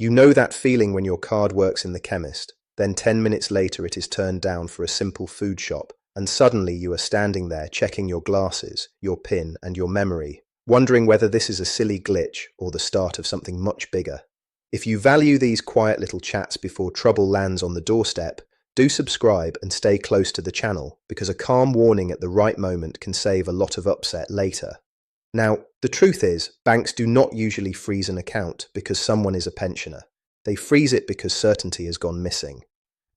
You know that feeling when your card works in the chemist, then 10 minutes later it is turned down for a simple food shop, and suddenly you are standing there checking your glasses, your PIN, and your memory, wondering whether this is a silly glitch or the start of something much bigger. If you value these quiet little chats before trouble lands on the doorstep, do subscribe and stay close to the channel, because a calm warning at the right moment can save a lot of upset later. Now, the truth is, banks do not usually freeze an account because someone is a pensioner. They freeze it because certainty has gone missing.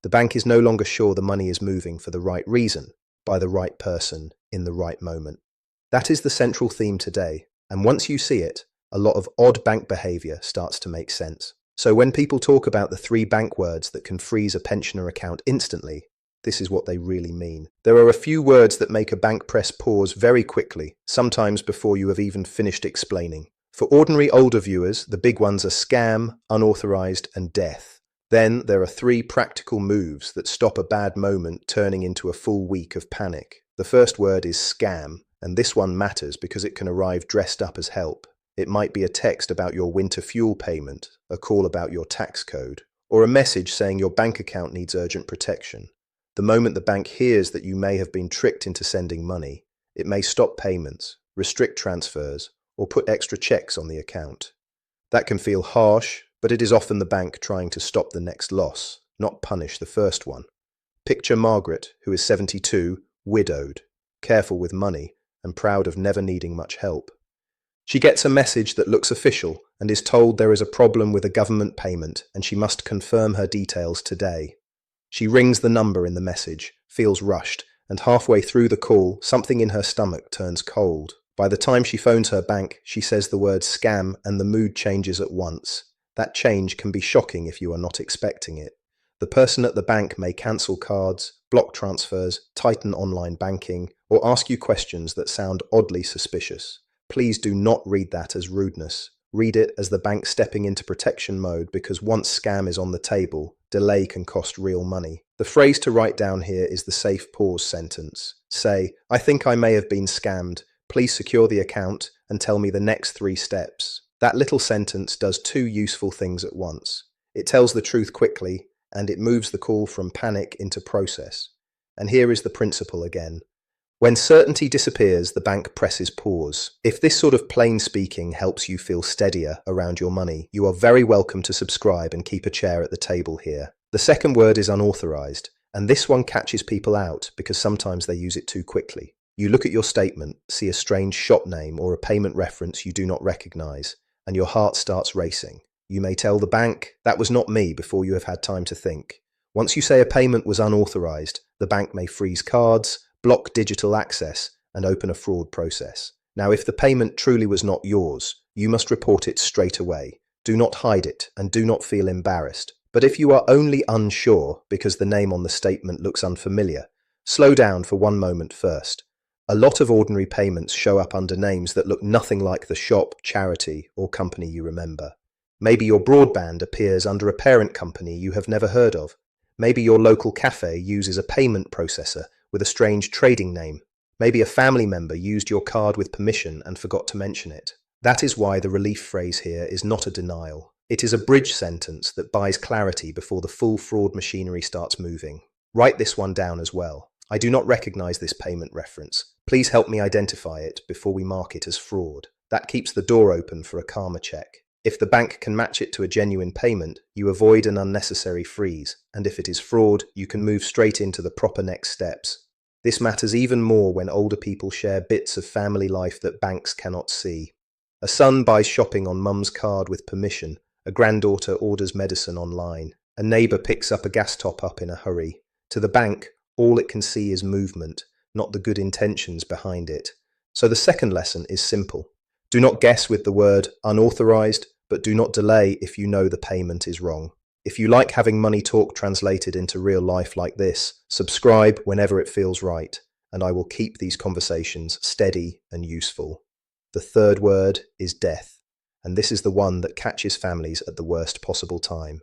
The bank is no longer sure the money is moving for the right reason, by the right person, in the right moment. That is the central theme today, and once you see it, a lot of odd bank behavior starts to make sense. So when people talk about the 3 bank words that can freeze a pensioner account instantly, this is what they really mean. There are a few words that make a bank press pause very quickly, sometimes before you have even finished explaining. For ordinary older viewers, the big ones are scam, unauthorized, and death. Then there are 3 practical moves that stop a bad moment turning into a full week of panic. The first word is scam, and this one matters because it can arrive dressed up as help. It might be a text about your winter fuel payment, a call about your tax code, or a message saying your bank account needs urgent protection. The moment the bank hears that you may have been tricked into sending money, it may stop payments, restrict transfers, or put extra checks on the account. That can feel harsh, but it is often the bank trying to stop the next loss, not punish the first one. Picture Margaret, who is 72, widowed, careful with money, and proud of never needing much help. She gets a message that looks official and is told there is a problem with a government payment and she must confirm her details today. She rings the number in the message, feels rushed, and halfway through the call, something in her stomach turns cold. By the time she phones her bank, she says the word scam and the mood changes at once. That change can be shocking if you are not expecting it. The person at the bank may cancel cards, block transfers, tighten online banking, or ask you questions that sound oddly suspicious. Please do not read that as rudeness. Read it as the bank stepping into protection mode, because once scam is on the table, delay can cost real money. The phrase to write down here is the safe pause sentence. Say, "I think I may have been scammed. Please secure the account and tell me the next 3 steps." That little sentence does 2 useful things at once. It tells the truth quickly, and it moves the call from panic into process. And here is the principle again. When certainty disappears, the bank presses pause. If this sort of plain speaking helps you feel steadier around your money, you are very welcome to subscribe and keep a chair at the table here. The second word is unauthorized, and this one catches people out because sometimes they use it too quickly. You look at your statement, see a strange shop name or a payment reference you do not recognize, and your heart starts racing. You may tell the bank, "That was not me," before you have had time to think. Once you say a payment was unauthorized, the bank may freeze cards, block digital access, and open a fraud process. Now, if the payment truly was not yours, you must report it straight away. Do not hide it, and do not feel embarrassed. But if you are only unsure because the name on the statement looks unfamiliar, slow down for one moment first. A lot of ordinary payments show up under names that look nothing like the shop, charity, or company you remember. Maybe your broadband appears under a parent company you have never heard of. Maybe your local cafe uses a payment processor with a strange trading name. Maybe a family member used your card with permission and forgot to mention it. That is why the relief phrase here is not a denial. It is a bridge sentence that buys clarity before the full fraud machinery starts moving. Write this one down as well. I do not recognize this payment reference. Please help me identify it before we mark it as fraud. That keeps the door open for a karma check. If the bank can match it to a genuine payment, you avoid an unnecessary freeze, and if it is fraud, you can move straight into the proper next steps. This matters even more when older people share bits of family life that banks cannot see. A son buys shopping on mum's card with permission, a granddaughter orders medicine online, a neighbor picks up a gas top-up in a hurry. To the bank, all it can see is movement, not the good intentions behind it. So the second lesson is simple. Do not guess with the word unauthorized, but do not delay if you know the payment is wrong. If you like having money talk translated into real life like this, subscribe whenever it feels right, and I will keep these conversations steady and useful. The third word is death, and this is the one that catches families at the worst possible time.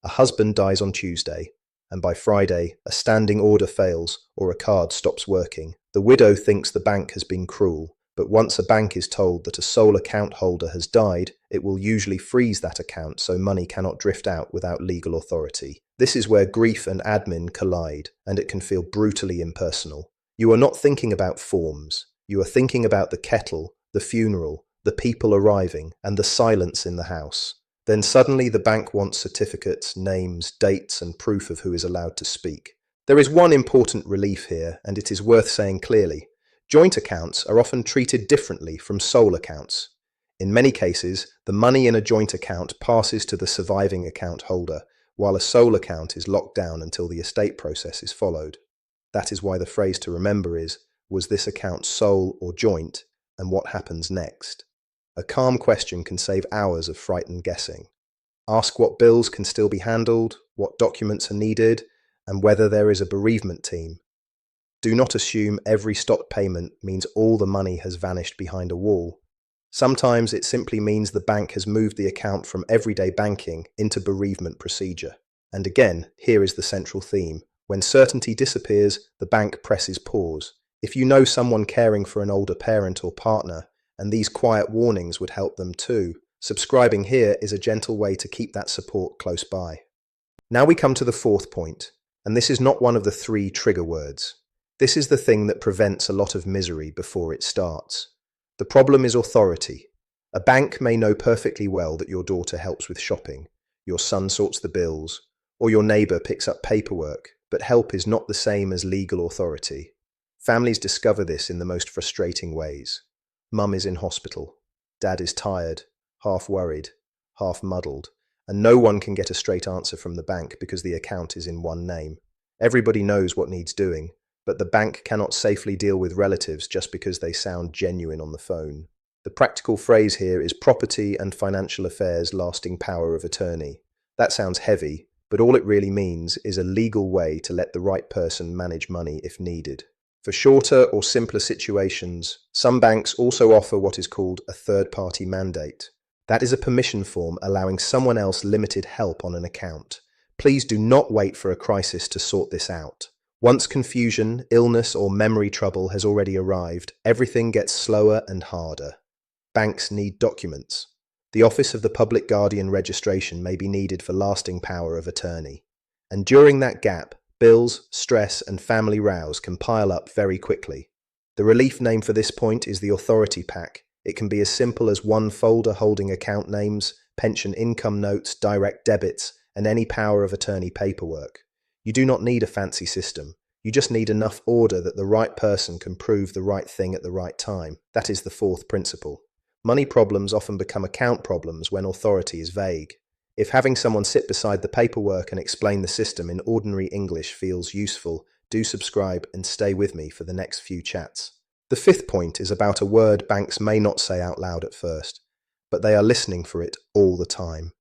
A husband dies on Tuesday, and by Friday, a standing order fails or a card stops working. The widow thinks the bank has been cruel, But once a bank is told that a sole account holder has died, it will usually freeze that account so money cannot drift out without legal authority. This is where grief and admin collide, and it can feel brutally impersonal. You are not thinking about forms. You are thinking about the kettle, the funeral, the people arriving, and the silence in the house. Then suddenly the bank wants certificates, names, dates, and proof of who is allowed to speak. There is one important relief here, and it is worth saying clearly. Joint accounts are often treated differently from sole accounts. In many cases, the money in a joint account passes to the surviving account holder, while a sole account is locked down until the estate process is followed. That is why the phrase to remember is, was this account sole or joint, and what happens next? A calm question can save hours of frightened guessing. Ask what bills can still be handled, what documents are needed, and whether there is a bereavement team. Do not assume every stopped payment means all the money has vanished behind a wall. Sometimes it simply means the bank has moved the account from everyday banking into bereavement procedure. And again, here is the central theme. When certainty disappears, the bank presses pause. If you know someone caring for an older parent or partner, and these quiet warnings would help them too, subscribing here is a gentle way to keep that support close by. Now we come to the fourth point, and this is not one of the 3 trigger words. This is the thing that prevents a lot of misery before it starts. The problem is authority. A bank may know perfectly well that your daughter helps with shopping, your son sorts the bills, or your neighbor picks up paperwork, but help is not the same as legal authority. Families discover this in the most frustrating ways. Mum is in hospital. Dad is tired, half worried, half muddled, and no one can get a straight answer from the bank because the account is in one name. Everybody knows what needs doing, but the bank cannot safely deal with relatives just because they sound genuine on the phone. The practical phrase here is property and financial affairs lasting power of attorney. That sounds heavy, but all it really means is a legal way to let the right person manage money if needed. For shorter or simpler situations, some banks also offer what is called a third-party mandate. That is a permission form allowing someone else limited help on an account. Please do not wait for a crisis to sort this out. Once confusion, illness, or memory trouble has already arrived, everything gets slower and harder. Banks need documents. The Office of the Public Guardian registration may be needed for lasting power of attorney. And during that gap, bills, stress, and family rows can pile up very quickly. The relief name for this point is the Authority Pack. It can be as simple as one folder holding account names, pension income notes, direct debits, and any power of attorney paperwork. You do not need a fancy system. You just need enough order that the right person can prove the right thing at the right time. That is the fourth principle. Money problems often become account problems when authority is vague. If having someone sit beside the paperwork and explain the system in ordinary English feels useful, do subscribe and stay with me for the next few chats. The fifth point is about a word banks may not say out loud at first, but they are listening for it all the time.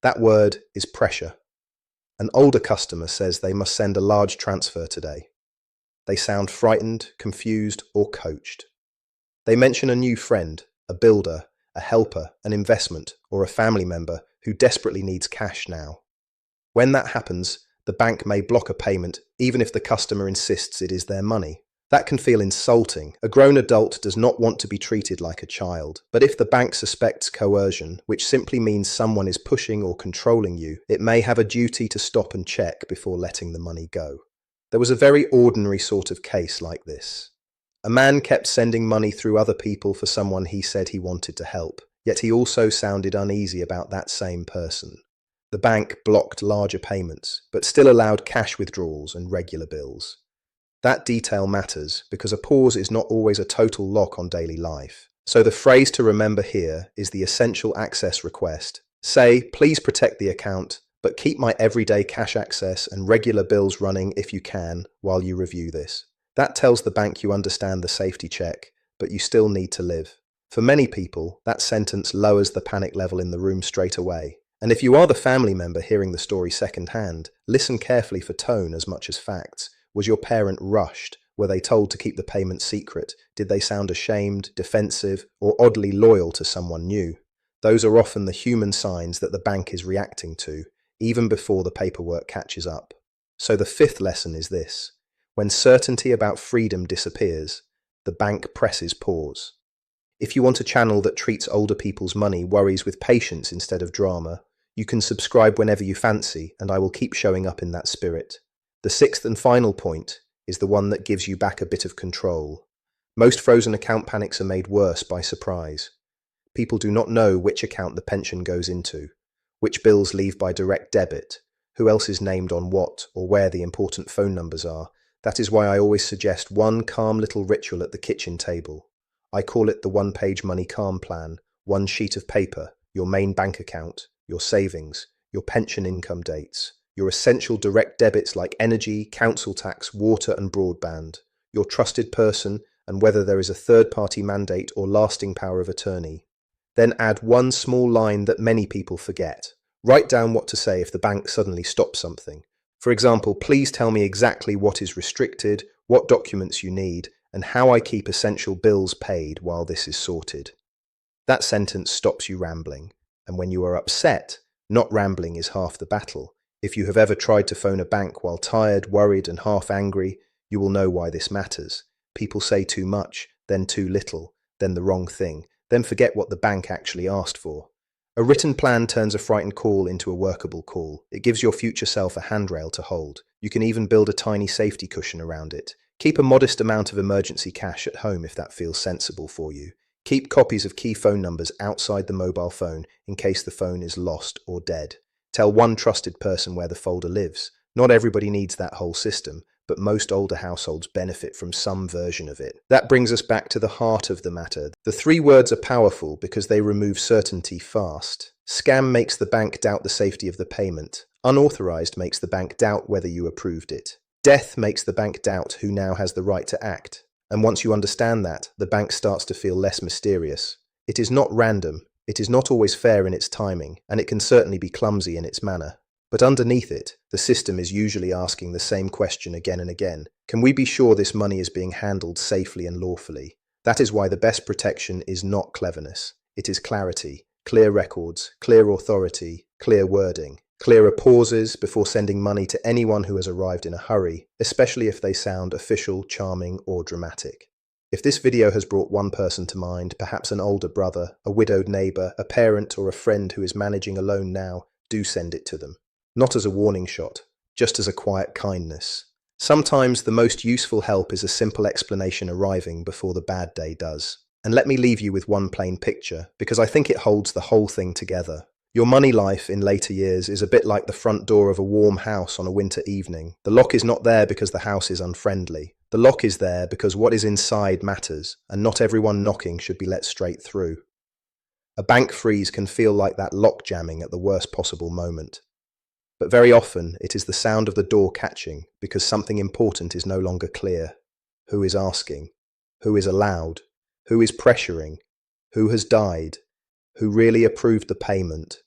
That word is pressure. An older customer says they must send a large transfer today. They sound frightened, confused, or coached. They mention a new friend, a builder, a helper, an investment, or a family member who desperately needs cash now. When that happens, the bank may block a payment even if the customer insists it is their money. That can feel insulting. A grown adult does not want to be treated like a child. But if the bank suspects coercion, which simply means someone is pushing or controlling you, it may have a duty to stop and check before letting the money go. There was a very ordinary sort of case like this. A man kept sending money through other people for someone he said he wanted to help, yet he also sounded uneasy about that same person. The bank blocked larger payments, but still allowed cash withdrawals and regular bills. That detail matters because a pause is not always a total lock on daily life. So the phrase to remember here is the essential access request. Say, please protect the account, but keep my everyday cash access and regular bills running if you can while you review this. That tells the bank you understand the safety check, but you still need to live. For many people, that sentence lowers the panic level in the room straight away. And if you are the family member hearing the story secondhand, listen carefully for tone as much as facts. Was your parent rushed? Were they told to keep the payment secret? Did they sound ashamed, defensive, or oddly loyal to someone new? Those are often the human signs that the bank is reacting to, even before the paperwork catches up. So the fifth lesson is this. When certainty about freedom disappears, the bank presses pause. If you want a channel that treats older people's money worries with patience instead of drama, you can subscribe whenever you fancy, and I will keep showing up in that spirit. The sixth and final point is the one that gives you back a bit of control. Most frozen account panics are made worse by surprise. People do not know which account the pension goes into, which bills leave by direct debit, who else is named on what, or where the important phone numbers are. That is why I always suggest one calm little ritual at the kitchen table. I call it the one-page money calm plan, one sheet of paper, your main bank account, your savings, your pension income dates, your essential direct debits like energy, council tax, water and broadband, your trusted person, and whether there is a third-party mandate or lasting power of attorney. Then add one small line that many people forget. Write down what to say if the bank suddenly stops something. For example, please tell me exactly what is restricted, what documents you need, and how I keep essential bills paid while this is sorted. That sentence stops you rambling, and when you are upset, not rambling is half the battle. If you have ever tried to phone a bank while tired, worried, and half angry, you will know why this matters. People say too much, then too little, then the wrong thing, then forget what the bank actually asked for. A written plan turns a frightened call into a workable call. It gives your future self a handrail to hold. You can even build a tiny safety cushion around it. Keep a modest amount of emergency cash at home if that feels sensible for you. Keep copies of key phone numbers outside the mobile phone in case the phone is lost or dead. Tell one trusted person where the folder lives. Not everybody needs that whole system, but most older households benefit from some version of it. That brings us back to the heart of the matter. The three words are powerful because they remove certainty fast. Scam makes the bank doubt the safety of the payment. Unauthorized makes the bank doubt whether you approved it. Death makes the bank doubt who now has the right to act. And once you understand that, the bank starts to feel less mysterious. It is not random, it is not always fair in its timing, and it can certainly be clumsy in its manner. But underneath it, the system is usually asking the same question again and again. Can we be sure this money is being handled safely and lawfully? That is why the best protection is not cleverness. It is clarity, clear records, clear authority, clear wording, clearer pauses before sending money to anyone who has arrived in a hurry, especially if they sound official, charming, or dramatic. If this video has brought one person to mind, perhaps an older brother, a widowed neighbor, a parent, or a friend who is managing alone now, do send it to them. Not as a warning shot, just as a quiet kindness. Sometimes the most useful help is a simple explanation arriving before the bad day does. And let me leave you with one plain picture, because I think it holds the whole thing together. Your money life in later years is a bit like the front door of a warm house on a winter evening. The lock is not there because the house is unfriendly. The lock is there because what is inside matters, and not everyone knocking should be let straight through. A bank freeze can feel like that lock jamming at the worst possible moment. But very often it is the sound of the door catching because something important is no longer clear. Who is asking? Who is allowed? Who is pressuring? Who has died? Who really approved the payment?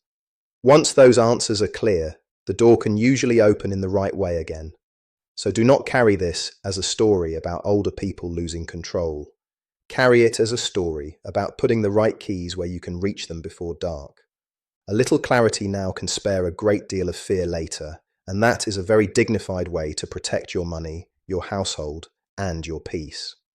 Once those answers are clear, the door can usually open in the right way again. So do not carry this as a story about older people losing control. Carry it as a story about putting the right keys where you can reach them before dark. A little clarity now can spare a great deal of fear later, and that is a very dignified way to protect your money, your household, and your peace.